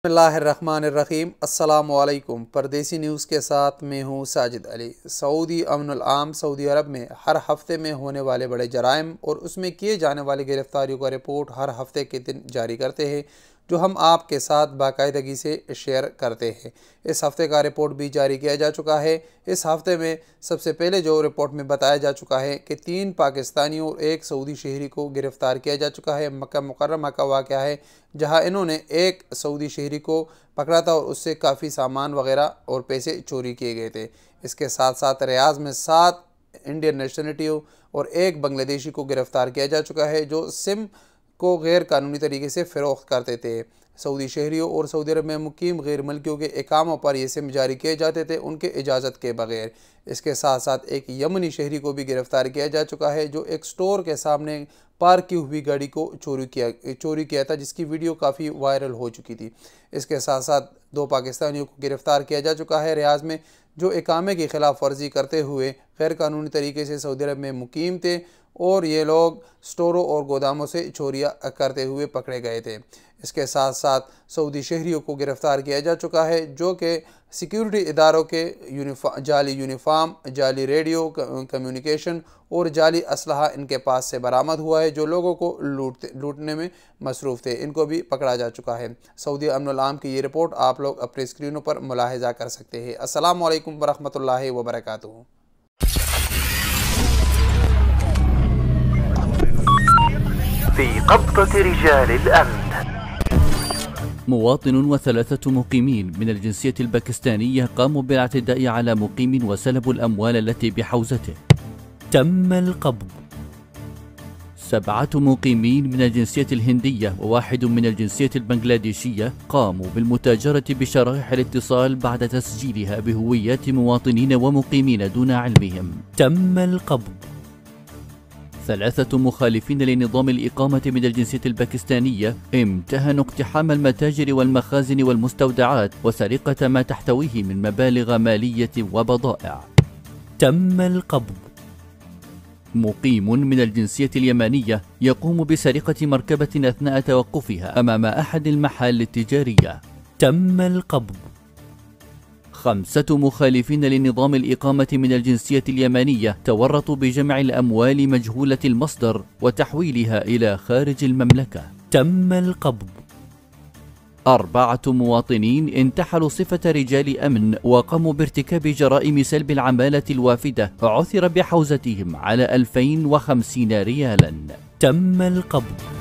بسم اللہ الرحمن الرحیم۔ السلام علیکم۔ پردیسی نیوز کے ساتھ میں ہوں ساجد علی۔ سعودی امن العام سعودی عرب میں ہر ہفتے میں ہونے والے بڑے جرائم اور اس میں کیے جانے والے گرفتاریوں کا رپورٹ ہر ہفتے کے دن جاری کرتے ہیں، جو ہم آپ کے ساتھ باقاعدگی سے شیئر کرتے ہیں۔ اس ہفتے کا رپورٹ بھی جاری کیا جا چکا ہے۔ اس ہفتے میں سب سے پہلے جو رپورٹ میں بتایا جا چکا ہے کہ 3 پاکستانیوں اور 1 سعودی شہری کو گرفتار کیا جا چکا ہے۔ مکہ مکرمہ کا واقعہ ہے، جہاں انہوں نے 1 سعودی شہری کو پکڑا تھا اور اس سے کافی سامان وغیرہ اور پیسے چوری کیے گئے تھے۔ اس کے ساتھ ساتھ ریاض میں 7 انڈین نیشنلٹیوں اور 1 بنگلہ دیشی کو گرفتار کیا جا چکا ہے، جو سم کو غیر قانونی طریقے سے فروخت کرتے تھے۔ سعودی شہریوں اور سعودی عرب میں مقیم غیر ملکیوں کے اقاموں پر یہ سم جاری کیے جاتے تھے ان کے اجازت کے بغیر۔ اس کے ساتھ ساتھ 1 یمنی شہری کو بھی گرفتار کیا جا چکا ہے، جو ایک سٹور کے سامنے پارک کی ہوئی گاڑی کو چوری کیا تھا، جس کی ویڈیو کافی وائرل ہو چکی تھی۔ اس کے ساتھ ساتھ 2 پاکستانیوں کو گرفتار کیا جا چکا ہے ریاض میں، جو اقامے کی خلاف ورزی کرتے ہوئے غیر قانونی طریقے سے سعودی عرب میں مقیم تھے، اور یہ لوگ سٹوروں اور گوداموں سے چوریاں کرتے ہوئے پکڑے گئے تھے۔ اس کے ساتھ ساتھ سعودی شہریوں کو گرفتار کیا جا چکا ہے، جو کہ سیکیورٹی اداروں کے جعلی یونیفارم، جعلی ریڈیو کمیونیکیشن اور جعلی اسلحہ ان کے پاس سے برآمد ہوا ہے، جو لوگوں کو لوٹنے میں مصروف تھے۔ ان کو بھی پکڑا جا چکا ہے۔ سعودی امن العام کی یہ رپورٹ آپ لوگ اپنے اسکرینوں پر ملاحظہ کر سکتے ہیں۔ السلام علیکم ورحمۃ اللہ وبرکاتہ۔ في قبضة رجال الأمن. مواطن و3 مقيمين من الجنسية الباكستانية قاموا بالاعتداء على مقيم وسلبوا الأموال التي بحوزته. تم القبض 7 مقيمين من الجنسية الهندية و1 من الجنسية البنغلاديشية قاموا بالمتاجرة بشرائح الاتصال بعد تسجيلها بهويات مواطنين ومقيمين دون علمهم. تم القبض 3 مخالفين لنظام الإقامة من الجنسية الباكستانية امتهنوا اقتحام المتاجر والمخازن والمستودعات وسرقة ما تحتويه من مبالغ مالية وبضائع. تم القبض مقيم من الجنسية اليمنية يقوم بسرقة مركبة أثناء توقفها أمام أحد المحال التجارية. تم القبض 5 مخالفين لنظام الإقامة من الجنسية اليمنية تورطوا بجمع الأموال مجهولة المصدر وتحويلها إلى خارج المملكة. تم القبض 4 مواطنين انتحلوا صفة رجال أمن وقاموا بارتكاب جرائم سلب العمالة الوافدة عثر بحوزتهم على 2050 ريالا. تم القبض